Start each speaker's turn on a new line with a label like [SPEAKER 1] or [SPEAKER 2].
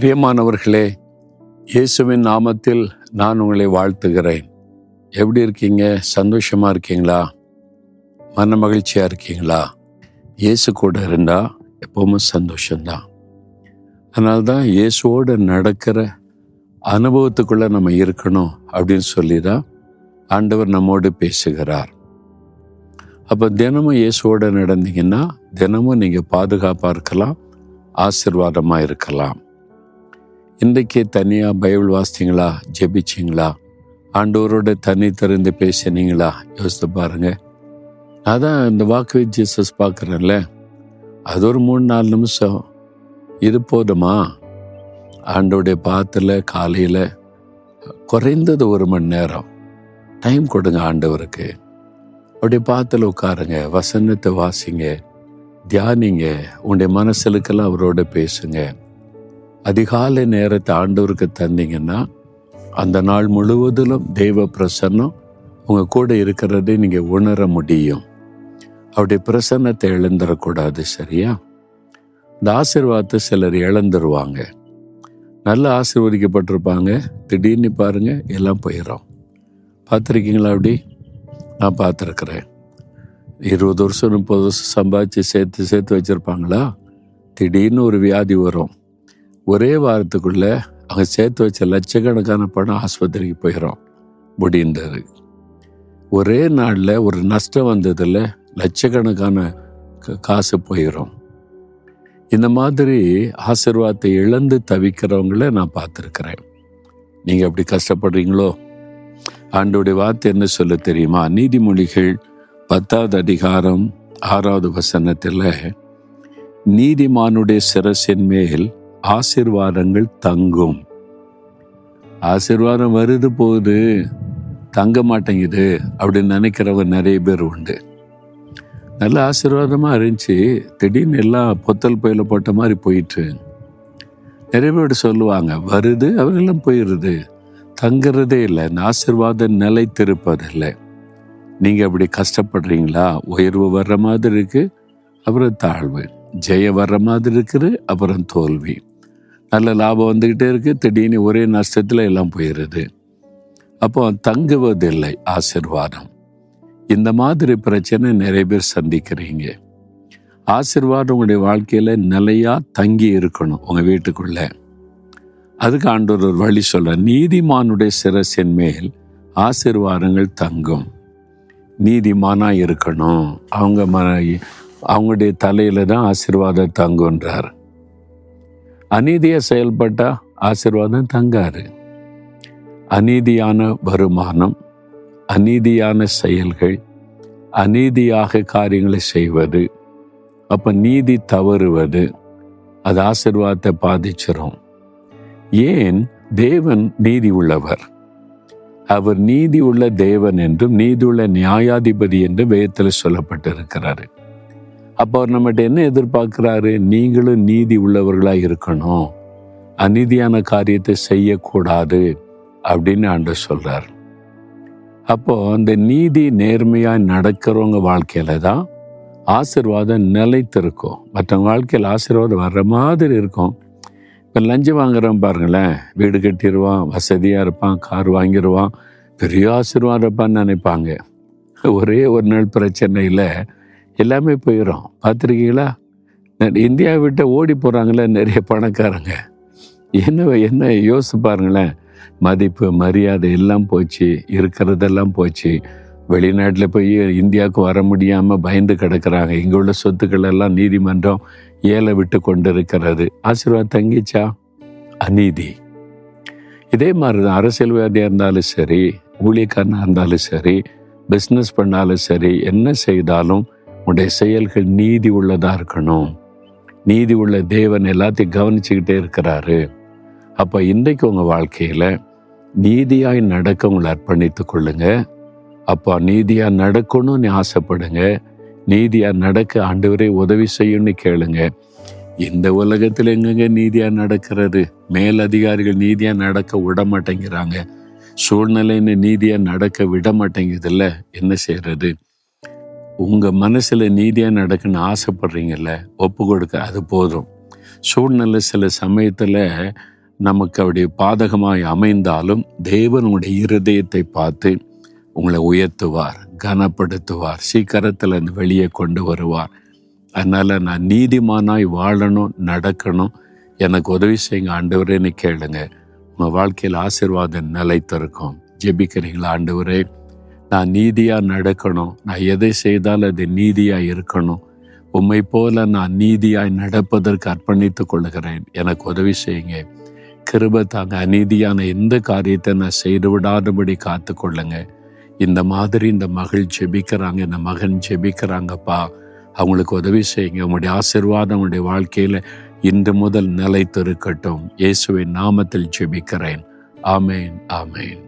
[SPEAKER 1] பிரியமானவர்களே, இயேசுவின் நாமத்தில் நான் உங்களை வாழ்த்துகிறேன். எப்படி இருக்கீங்க? சந்தோஷமா இருக்கீங்களா? மன மகிழ்ச்சியா இருக்கீங்களா? இயேசு கூட இருந்தா எப்பவுமே சந்தோஷம்தான். அதனால்தான் இயேசுவோடு நடக்கிற அனுபவத்துக்குள்ள நம்ம இருக்கணும் அப்படின்னு சொல்லி தான் ஆண்டவர் நம்மோடு பேசுகிறார். அப்போ தினமும் இயேசுவோடு நடந்தீங்கன்னா தினமும் நீங்கள் பாதுகாப்பாக இருக்கலாம், ஆசீர்வாதமாக இருக்கலாம். இன்றைக்கு தனியாக பைபிள் வாசித்தீங்களா? ஜெபிச்சிங்களா? ஆண்டவரோட தனி திறந்து பேசினீங்களா? யோசித்து பாருங்க. அதான் இந்த வாக் வித் ஜீசஸ் பார்க்குறேன்ல, அது ஒரு 3-4 நிமிஷம் இது போதுமா? ஆண்டோடைய பாத்தில் காலையில் குறைந்தது 1 மணி நேரம் டைம் கொடுங்க ஆண்டவருக்கு. அப்படியே பாத்தில் உட்காருங்க, வசனத்தை வாசிங்க, தியானிங்க, உங்களுடைய மனசுக்கெல்லாம் அவரோட பேசுங்க. அதிகாலை நேரத்தை ஆண்டவருக்கு தந்தீங்கன்னா அந்த நாள் முழுவதிலும் தெய்வ பிரசன்னம் உங்கள் கூட இருக்கிறதை நீங்கள் உணர முடியும். அவருடைய பிரசன்னத்தை இழந்துடக்கூடாது, சரியா? இந்த ஆசீர்வாதத்தை சிலர் இழந்துருவாங்க. நல்ல ஆசீர்வதிக்கப்பட்டிருப்பாங்க, திடீர்னு பாருங்க எல்லாம் போயிடும். பார்த்துருக்கீங்களா? அப்படி நான் பார்த்துருக்குறேன். 20 வருஷம் 30 வருஷம் சம்பாதிச்சு சேர்த்து வச்சுருப்பாங்களா? திடீர்னு ஒரு வியாதி வரும். ஒரே வாரத்துக்குள்ள அவங்க சேர்த்து வச்ச லட்சக்கணக்கான பணம் ஆஸ்பத்திரிக்கு போயிடும், முடிந்தது. ஒரே நாளில் ஒரு நஷ்டம் வந்ததில் லட்சக்கணக்கான காசு போயிடும். இந்த மாதிரி ஆசீர்வாதத்தை இழந்து தவிக்கிறவங்கள நான் பார்த்துருக்கிறேன். நீங்கள் அப்படி கஷ்டப்படுறீங்களோ? ஆண்டோடைய வார்த்தை என்ன சொல்ல தெரியுமா? நீதிமொழிகள் 10வது அதிகாரம் 6வது வசனத்தில், நீதிமானுடைய சிரசின் மேல் ஆசீர்வாதங்கள் தங்கும். ஆசீர்வாதம் வருது போகுது, தங்க மாட்டேங்குது அப்படின்னு நினைக்கிறவங்க நிறைய பேர் உண்டு. நல்ல ஆசீர்வாதமாக இருந்துச்சு, திடீர்னு எல்லாம் பொத்தல் பையில போட்ட மாதிரி போயிட்டு. நிறைய பேர் சொல்லுவாங்க, வருது அவரெல்லாம் போயிடுது, தங்குறதே இல்லை. இந்த ஆசீர்வாதம் நிலைத்திருப்பதில்லை. நீங்கள் அப்படி கஷ்டப்படுறீங்களா? உயர்வு வர்ற மாதிரி இருக்கு, அப்புறம் தாழ்வு. ஜெயம் வர்ற மாதிரி இருக்குது, அப்புறம் தோல்வி. நல்ல லாபம் வந்துக்கிட்டே இருக்குது, திடீர்னு ஒரே நஷ்டத்தில் எல்லாம் போயிடுது. அப்போ தங்குவதில்லை ஆசீர்வாதம். இந்த மாதிரி பிரச்சனை நிறைய பேர் சந்திக்கிறீங்க. ஆசீர்வாதம் உங்களுடைய வாழ்க்கையில் நிலையாக தங்கி இருக்கணும் உங்கள் வீட்டுக்குள்ள. அதுக்கு ஆண்டவர் ஒரு வழி சொல்ற, நீதிமானுடைய சிரசின் மேல் ஆசீர்வாதங்கள் தங்கும். நீதிமானாக இருக்கணும், அவங்களுடைய தலையில தான் ஆசீர்வாதம் தங்குன்றார். அநீதியை செயல்பட்டா ஆசீர்வாதம் தங்காரு. அநீதியான வருமானம், அநீதியான செயல்கள், அநீதியாக காரியங்களை செய்வது, அப்ப நீதி தவறுவது, அது ஆசீர்வாதத்தை பாதிச்சிரும். ஏன்? தேவன் நீதி உள்ளவர். அவர் நீதி உள்ள தேவன் என்றும் நீதியுள்ள நியாயாதிபதி என்றும் வேதத்தில் சொல்லப்பட்டிருக்கிறாரு. அப்போ அவர் நம்மகிட்ட என்ன எதிர்பார்க்கிறாரு? நீங்களும் நீதி உள்ளவர்களாக இருக்கணும், அநீதியான காரியத்தை செய்யக்கூடாது அப்படின்னு ஆண்டவர் சொல்றார். அப்போ அந்த நீதி நேர்மையாக நடக்கிறவங்க வாழ்க்கையில தான் ஆசீர்வாதம் நிலைத்திருக்கும். மற்றவங்க வாழ்க்கையில் ஆசீர்வாதம் வர்ற மாதிரி இருக்கும். இப்போ லஞ்சம் வாங்குறோம் பாருங்களேன், வீடு கட்டிடுவான், வசதியாக இருப்பான், கார் வாங்கிடுவான், பெரிய ஆசீர்வாதம் இருப்பான்னு நினைப்பாங்க. ஒரே ஒரு நாள் பிரச்சனையில் எல்லாமே போயிடும். பார்த்துருக்கீங்களா? இந்தியாவை விட்டு ஓடி போகிறாங்களே நிறைய பணக்காரங்க. என்ன யோசிச்சு பாருங்களேன். மதிப்பு மரியாதை எல்லாம் போச்சு, இருக்கிறதெல்லாம் போச்சு. வெளிநாட்டில் போய் இந்தியாவுக்கு வர முடியாமல் பயந்து கிடக்கிறாங்க. இங்கே உள்ள சொத்துக்கள் எல்லாம் நீதிமன்றம் ஏல விட்டு கொண்டு இருக்கிறது. ஆசீர்வாதம் தங்கிச்சா? அநீதி. இதே மாதிரி தான் அரசியல்வாதியாக இருந்தாலும் சரி, ஊழியக்காரனாக இருந்தாலும் சரி, பிஸ்னஸ் பண்ணாலும் சரி, என்ன செய்தாலும் உடைய செயல்கள் நீதி உள்ளதாக இருக்கணும். நீதி உள்ள தேவன் எல்லாத்தையும் கவனிச்சுக்கிட்டே இருக்கிறாரு. அப்போ இன்றைக்கு உங்கள் வாழ்க்கையில் நீதியாய் நடக்க உங்களை அர்ப்பணித்து கொள்ளுங்க. அப்போ நீதியாக நடக்கணும்னு ஆசைப்படுங்க. நீதியாக நடக்க ஆண்டவரே உதவி செய்யணும்னு கேளுங்க. இந்த உலகத்தில் எங்கெங்க நீதியாக நடக்கிறது? மேல் அதிகாரிகள் நீதியாக நடக்க விட மாட்டேங்கிறாங்க. சூழ்நிலைன்னு நீதியாக நடக்க விட மாட்டேங்குதுல்ல, என்ன செய்யறது? உங்கள் மனசில் நீதியாக நடக்குன்னு ஆசைப்படுறீங்கல்ல, ஒப்பு கொடுக்க அது போதும். சூழ்நிலை சில சமயத்தில் நமக்கு அப்படி பாதகமாய் அமைந்தாலும் தேவனுடைய இருதயத்தை பார்த்து உங்களை உயர்த்துவார், கனப்படுத்துவார், சீக்கிரத்தில் இருந்து வெளியே கொண்டு வருவார். அதனால் நான் நீதிமானாய் வாழணும், நடக்கணும், எனக்கு உதவி செய்யுங்க ஆண்டவரேன்னு கேளுங்க. உங்கள் வாழ்க்கையில் ஆசீர்வாதம் நிலைத்திருக்கும். ஜெபிக்கிறீங்களா? ஆண்டவரே, நான் நீதியாக நடக்கணும், நான் எதை செய்தாலும் அது நீதியாக இருக்கணும், உம்மை போல நான் நீதியாய் நடப்பதற்கு அர்ப்பணித்து கொள்கிறேன், எனக்கு உதவி செய்யுங்க, கிருபை தாங்க, அநீதியான எந்த காரியத்தை நான் செய்து விடாதபடி காத்து கொள்ளுங்க. இந்த மாதிரி இந்த மகள் ஜெபிக்கிறாங்க, இந்த மகன் ஜெபிக்கிறாங்கப்பா, அவங்களுக்கு உதவி செய்யுங்க. உங்களுடைய ஆசீர்வாதம் உங்களுடைய வாழ்க்கையில் இன்று முதல் நிலைத்திருக்கட்டும். இயேசுவின் நாமத்தில் ஜெபிக்கிறேன். ஆமேன், ஆமேன்.